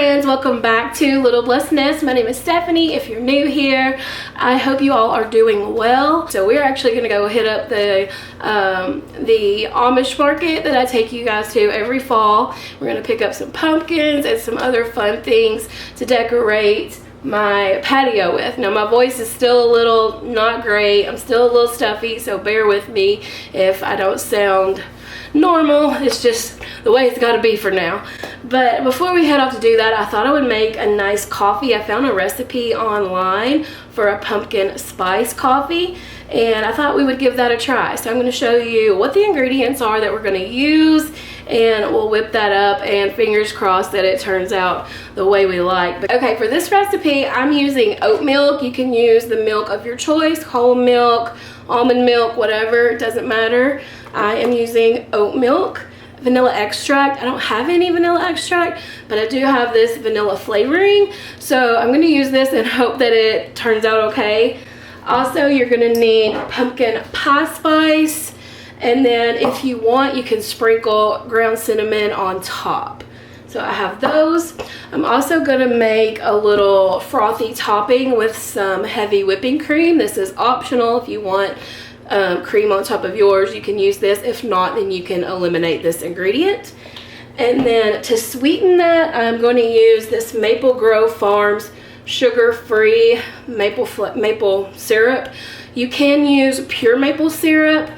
friends, welcome back to Little Blessed Nest. My name is Stephanie. If you're new here, I hope you all are doing well. So we're actually going to go hit up the Amish market that I take you guys to every fall. We're going to pick up some pumpkins and some other fun things to decorate my patio with. Now my voice is still a little not great. I'm still a little stuffy, so bear with me if I don't sound normal. It's just the way it's got to be for now. But before we head off to do that, I thought I would make a nice coffee. I found a recipe online for a pumpkin spice coffee, and I thought we would give that a try. So I'm going to show you what the ingredients are that we're going to use, and we'll whip that up, and fingers crossed that it turns out the way we like. But okay, for this recipe, I'm using oat milk. You can use the milk of your choice, whole milk, almond milk, whatever, it doesn't matter. I am using oat milk, vanilla extract. I don't have any vanilla extract, but I do have this vanilla flavoring. So I'm going to use this and hope that it turns out okay. Also, you're going to need pumpkin pie spice. And then if you want, you can sprinkle ground cinnamon on top. So I have those. I'm also going to make a little frothy topping with some heavy whipping cream. This is optional. If you want cream on top of yours, you can use this. If not, then you can eliminate this ingredient. And then to sweeten that, I'm going to use this Maple Grove Farms sugar-free maple syrup. You can use pure maple syrup.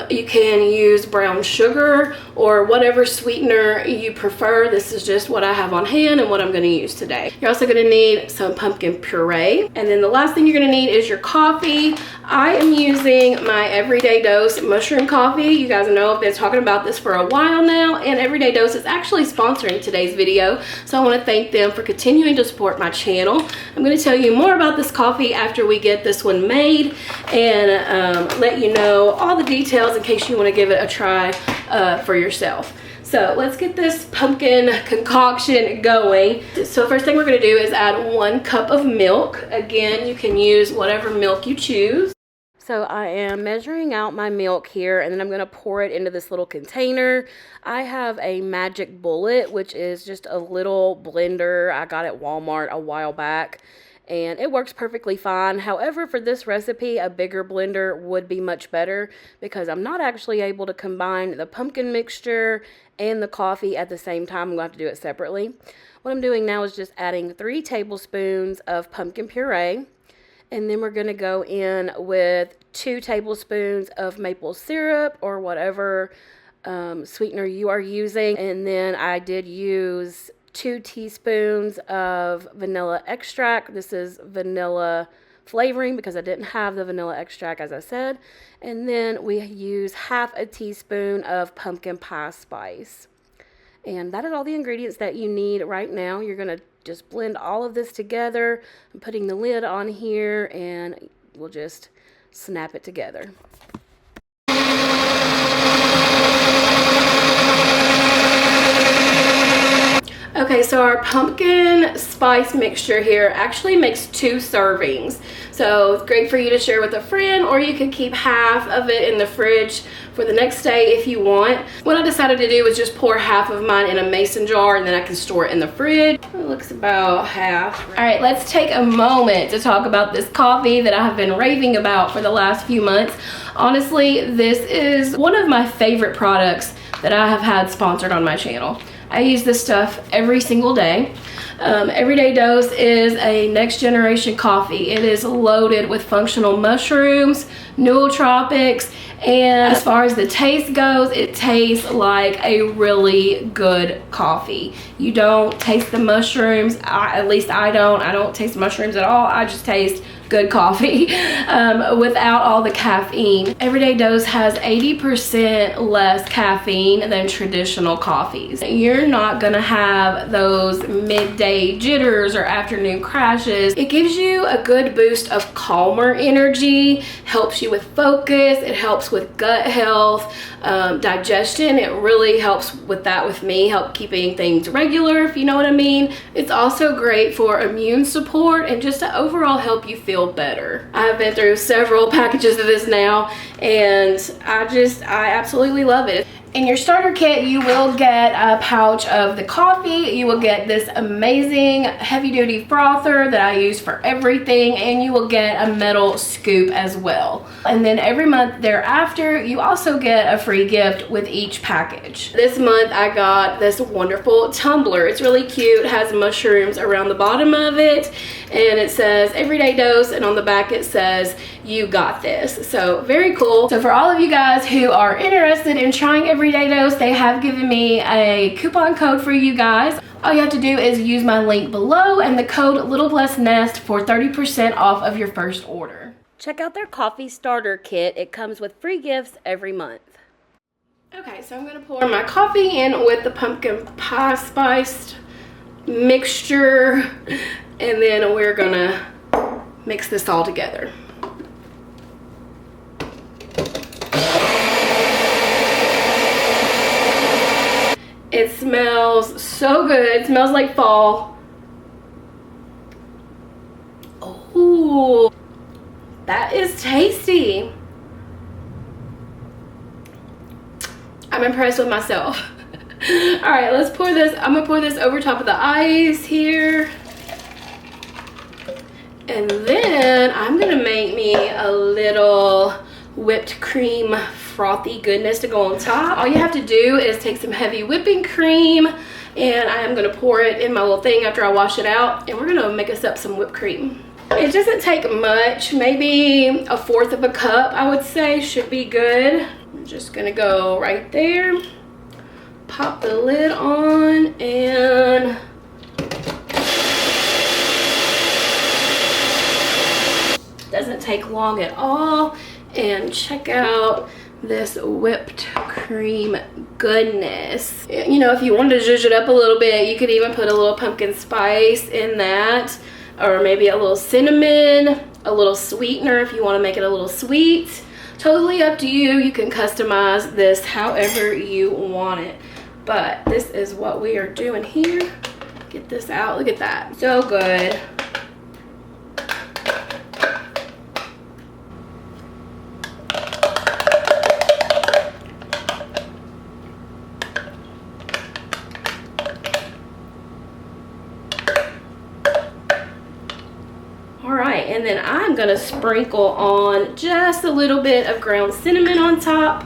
You can use brown sugar or whatever sweetener you prefer. This is just what I have on hand and what I'm going to use today. You're also going to need some pumpkin puree. And then the last thing you're going to need is your coffee. I am using my Everyday Dose mushroom coffee. You guys know I've been talking about this for a while now, and Everyday Dose is actually sponsoring today's video. So I want to thank them for continuing to support my channel. I'm going to tell you more about this coffee after we get this one made, and let you know all the details in case you want to give it a try for yourself. So let's get this pumpkin concoction going. So first thing we're going to do is add 1 cup of milk. Again, you can use whatever milk you choose. So I am measuring out my milk here, and then I'm going to pour it into this little container. I have a Magic Bullet, which is just a little blender I got at Walmart a while back, and it works perfectly fine. However, for this recipe, a bigger blender would be much better because I'm not actually able to combine the pumpkin mixture and the coffee at the same time. I'm going to have to do it separately. What I'm doing now is just adding 3 tablespoons of pumpkin puree. And then we're going to go in with 2 tablespoons of maple syrup or whatever sweetener you are using. And then I did use 2 teaspoons of vanilla extract. This is vanilla flavoring because I didn't have the vanilla extract, as I said. And then we use half a teaspoon of pumpkin pie spice. And that is all the ingredients that you need right now. You're going to just blend all of this together. I'm putting the lid on here, and we'll just snap it together. Okay, so our pumpkin spice mixture here actually makes 2 servings. So it's great for you to share with a friend, or you can keep half of it in the fridge for the next day if you want. What I decided to do was just pour half of mine in a mason jar, and then I can store it in the fridge. It looks about half. All right, let's take a moment to talk about this coffee that I have been raving about for the last few months. Honestly, this is one of my favorite products that I have had sponsored on my channel. I use this stuff every single day. Everyday Dose is a next generation coffee. It is loaded with functional mushrooms, nootropics, and as far as the taste goes, it tastes like a really good coffee. You don't taste the mushrooms. At least I don't taste mushrooms at all. I just taste good coffee without all the caffeine. Everyday Dose has 80% less caffeine than traditional coffees. You're not gonna have those midday jitters or afternoon crashes. It gives you a good boost of calmer energy, helps you with focus, it helps with gut health, digestion. It really helps with that with me, help keeping things regular, if you know what I mean. It's also great for immune support and just to overall help you feel better. I've been through several packages of this now, and I absolutely love it. In your starter kit, you will get a pouch of the coffee. You will get this amazing heavy-duty frother that I use for everything, and you will get a metal scoop as well. And then every month thereafter, you also get a free gift with each package. This month, I got this wonderful tumbler. It's really cute. It has mushrooms around the bottom of it, and it says everyday dose, and on the back it says you got this. So very cool. So for all of you guys who are interested in trying everyday dose, they have given me a coupon code for you guys. All you have to do is use my link below and the code littleblessednest for 30% off of your first order. Check out their coffee starter kit. It comes with free gifts every month. Okay, so I'm gonna pour my coffee in with the pumpkin pie spiced mixture, and then we're gonna mix this all together. It smells so good. It smells like fall. Oh, that is tasty. I'm impressed with myself. All right, let's pour this. I'm gonna pour this over top of the ice here. And then I'm gonna make me a little whipped cream frothy goodness to go on top. All you have to do is take some heavy whipping cream, and I am gonna pour it in my little thing after I wash it out, and we're gonna make us up some whipped cream. It doesn't take much, maybe 1/4 of a cup, I would say, should be good. I'm just gonna go right there, pop the lid on, and doesn't take long at all. And check out this whipped cream goodness. You know, if you wanted to zhuzh it up a little bit, you could even put a little pumpkin spice in that, or maybe a little cinnamon, a little sweetener if you want to make it a little sweet. Totally up to you. You can customize this however you want it. But this is what we are doing here. Get this out. Look at that. So good. And then I'm gonna sprinkle on just a little bit of ground cinnamon on top.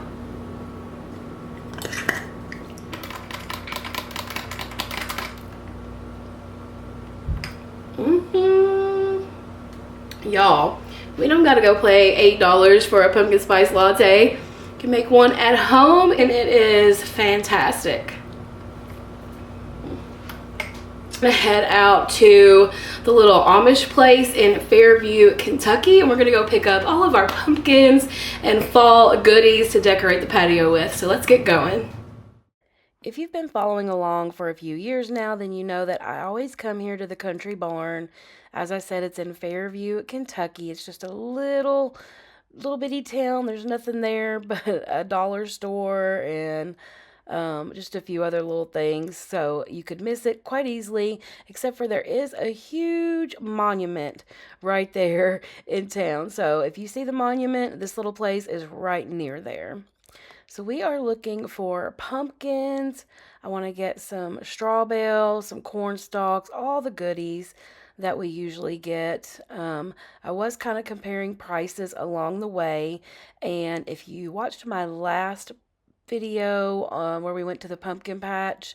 Y'all, we don't gotta go pay $8 for a pumpkin spice latte. You can make one at home and it is fantastic. I'm gonna head out to the little Amish place in Fairview, Kentucky, and we're gonna go pick up all of our pumpkins and fall goodies to decorate the patio with. So let's get going. If you've been following along for a few years now, then you know that I always come here to the country barn. As I said, it's in Fairview, Kentucky. It's just a little bitty town. There's nothing there but a dollar store and just a few other little things, so you could miss it quite easily, except for there is a huge monument right there in town. So if you see the monument, this little place is right near there. So we are looking for pumpkins. I want to get some straw bales, some corn stalks, all the goodies that we usually get. I was kind of comparing prices along the way, and if you watched my last video where we went to the pumpkin patch,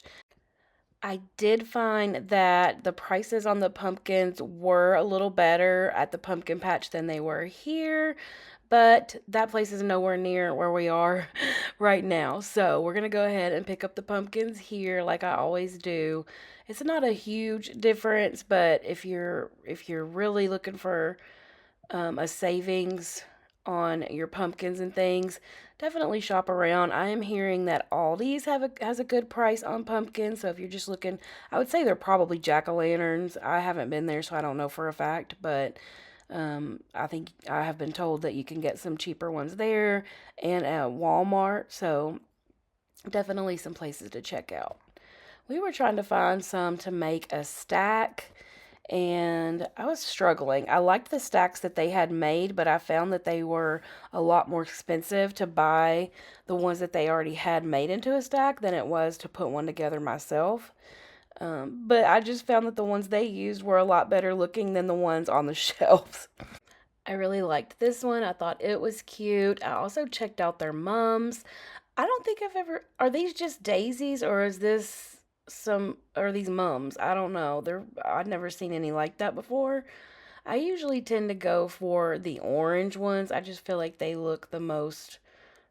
I did find that the prices on the pumpkins were a little better at the pumpkin patch than they were here, but that place is nowhere near where we are right now. So we're gonna go ahead and pick up the pumpkins here like I always do. It's not a huge difference, but if you're really looking for a savings on your pumpkins and things, definitely shop around. I am hearing that Aldi's has a good price on pumpkins, so if you're just looking, I would say they're probably jack-o'-lanterns. I haven't been there, so I don't know for a fact, but I think I have been told that you can get some cheaper ones there and at Walmart, so definitely some places to check out. We were trying to find some to make a stack, and I was struggling. I liked the stacks that they had made, but I found that they were a lot more expensive to buy the ones that they already had made into a stack than it was to put one together myself. But I just found that the ones they used were a lot better looking than the ones on the shelves. I really liked this one. I thought it was cute. I also checked out their mums. I don't think I've ever. Are these just daisies or is this are these mums? I don't know. I've never seen any like that before. I usually tend to go for the orange ones. I just feel like they look the most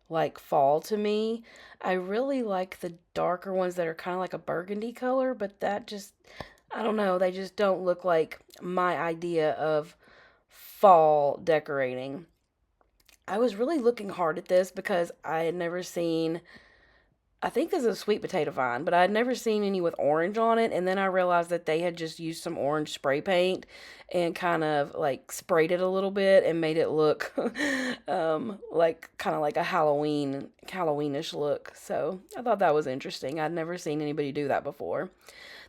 like fall to me. I really like the darker ones that are kind of like a burgundy color, but that just, I don't know, they just don't look like my idea of fall decorating. I was really looking hard at this because I had never seen, I think this is a sweet potato vine, but I had never seen any with orange on it. And then I realized that they had just used some orange spray paint and kind of like sprayed it a little bit and made it look like kind of like a Halloweenish look. So I thought that was interesting. I'd never seen anybody do that before.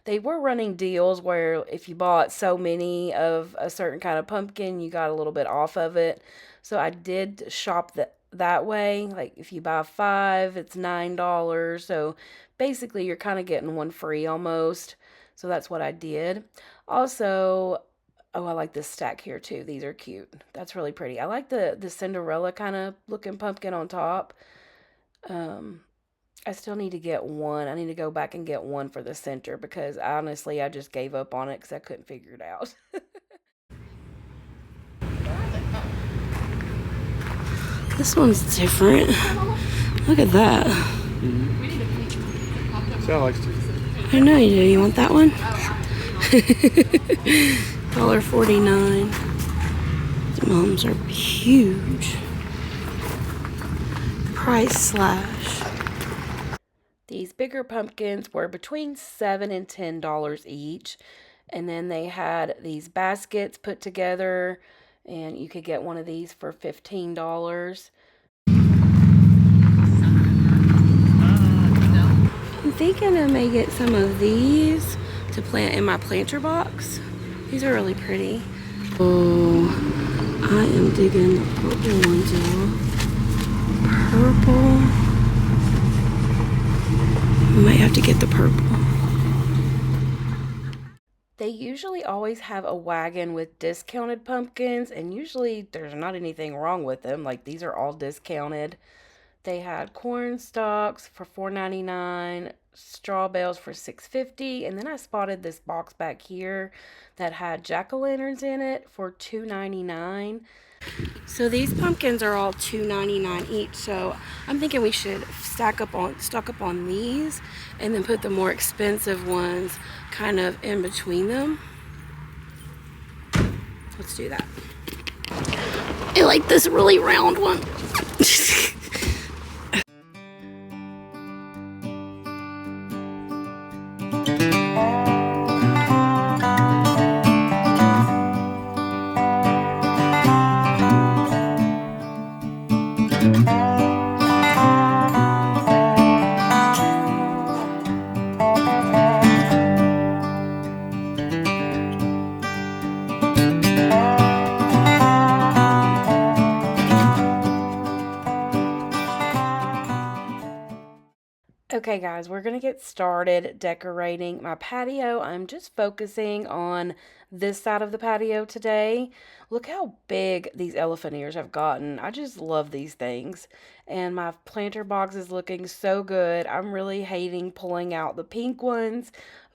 They were running deals where if you bought so many of a certain kind of pumpkin, you got a little bit off of it. So I did shop that way. Like if you buy 5, it's $9. So basically you're kind of getting one free almost. So that's what I did. Also, oh, I like this stack here too. These are cute. That's really pretty. I like the Cinderella kind of looking pumpkin on top. Um, I still need to get one. I need to go back and get one for the center because honestly, I just gave up on it because I couldn't figure it out. This one's different. Look at that. Sal likes to. I know you do. You want that one? $1.49. The mums are huge. Price slash. These bigger pumpkins were between $7 and $10 each. And then they had these baskets put together, and you could get one of these for $15. I'm thinking I may get some of these to plant in my planter box. These are really pretty. Oh, I am digging the purple ones, y'all. Purple. I might have to get the purple. They usually always have a wagon with discounted pumpkins, and usually there's not anything wrong with them. Like these are all discounted. They had corn stalks for $4.99, straw bales for $6.50, and then I spotted this box back here that had jack-o'-lanterns in it for $2.99. So these pumpkins are all $2.99 each. So I'm thinking we should stock up on these and then put the more expensive ones kind of in between them. Let's do that. I like this really round one. Okay guys, we're going to get started decorating my patio. I'm just focusing on this side of the patio today. Look how big these elephant ears have gotten. I just love these things. And my planter box is looking so good. I'm really hating pulling out the pink ones,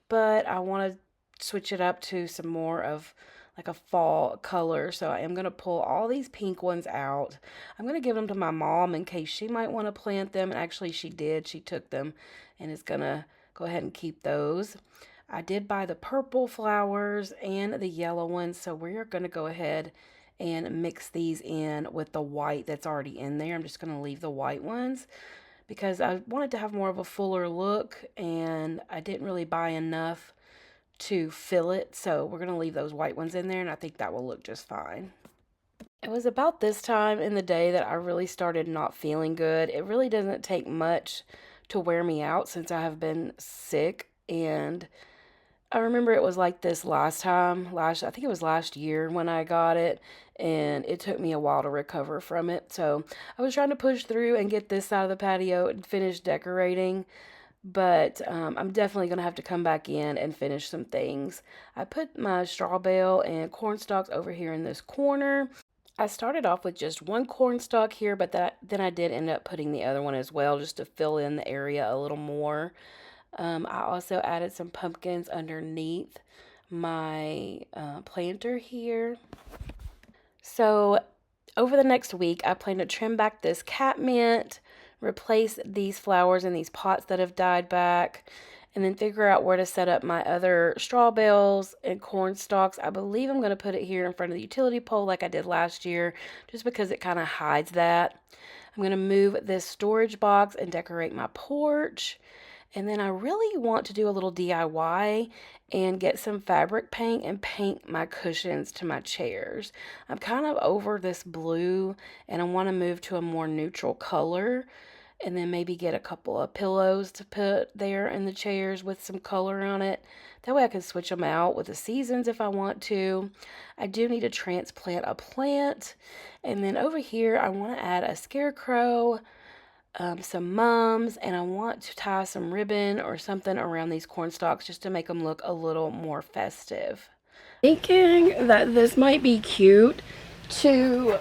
but I want to switch it up to some more of like a fall color. So I am going to pull all these pink ones out. I'm going to give them to my mom in case she might want to plant them. And actually she did. She took them and is going to go ahead and keep those. I did buy the purple flowers and the yellow ones. So we're going to go ahead and mix these in with the white that's already in there. I'm just going to leave the white ones because I wanted to have more of a fuller look and I didn't really buy enough to fill it, so we're going to leave those white ones in there, and I think that will look just fine. It was about this time in the day that I really started not feeling good. It really doesn't take much to wear me out since I have been sick, and I remember it was like this last time, I think it was last year when I got it, and it took me a while to recover from it. So I was trying to push through and get this side of the patio and finish decorating, but I'm definitely going to have to come back in and finish some things. I put my straw bale and corn stalks over here in this corner. I started off with just one corn stalk here, but then I did end up putting the other one as well just to fill in the area a little more. I also added some pumpkins underneath my planter here. So over the next week, I plan to trim back this catmint, replace these flowers in these pots that have died back, and then figure out where to set up my other straw bales and corn stalks. I believe I'm going to put it here in front of the utility pole like I did last year, just because it kind of hides that. I'm going to move this storage box and decorate my porch. And then I really want to do a little DIY and get some fabric paint and paint my cushions to my chairs. I'm kind of over this blue and I want to move to a more neutral color, and then maybe get a couple of pillows to put there in the chairs with some color on it. That way I can switch them out with the seasons if I want to. I do need to transplant a plant. And then over here I want to add a scarecrow, some mums, and I want to tie some ribbon or something around these corn stalks just to make them look a little more festive. Thinking that this might be cute to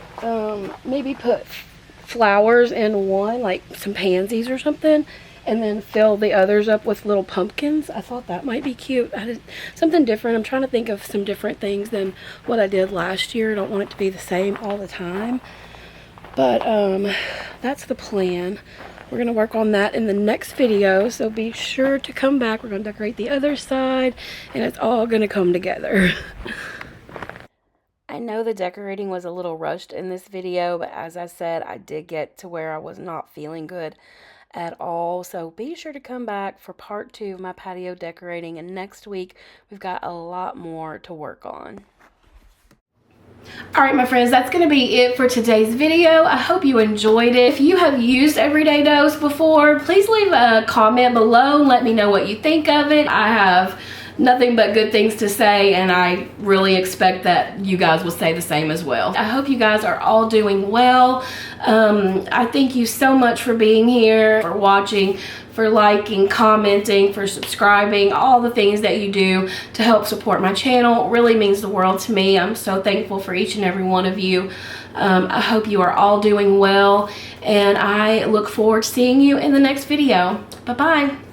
maybe put flowers in one, like some pansies or something, and then fill the others up with little pumpkins. I thought that might be cute. Something different. I'm trying to think of some different things than what I did last year. I don't want it to be the same all the time. But that's the plan. We're going to work on that in the next video, so be sure to come back. We're going to decorate the other side, and it's all going to come together. I know the decorating was a little rushed in this video, but as I said, I did get to where I was not feeling good at all. So be sure to come back for part 2 of my patio decorating, and next week we've got a lot more to work on. Alright my friends, that's going to be it for today's video. I hope you enjoyed it. If you have used Everyday Dose before, please leave a comment below and let me know what you think of it. I have nothing but good things to say, and I really expect that you guys will say the same as well. I hope you guys are all doing well. I thank you so much for being here, for watching, for liking, commenting, for subscribing. All the things that you do to help support my channel really means the world to me. I'm so thankful for each and every one of you. I hope you are all doing well, and I look forward to seeing you in the next video. Bye-bye.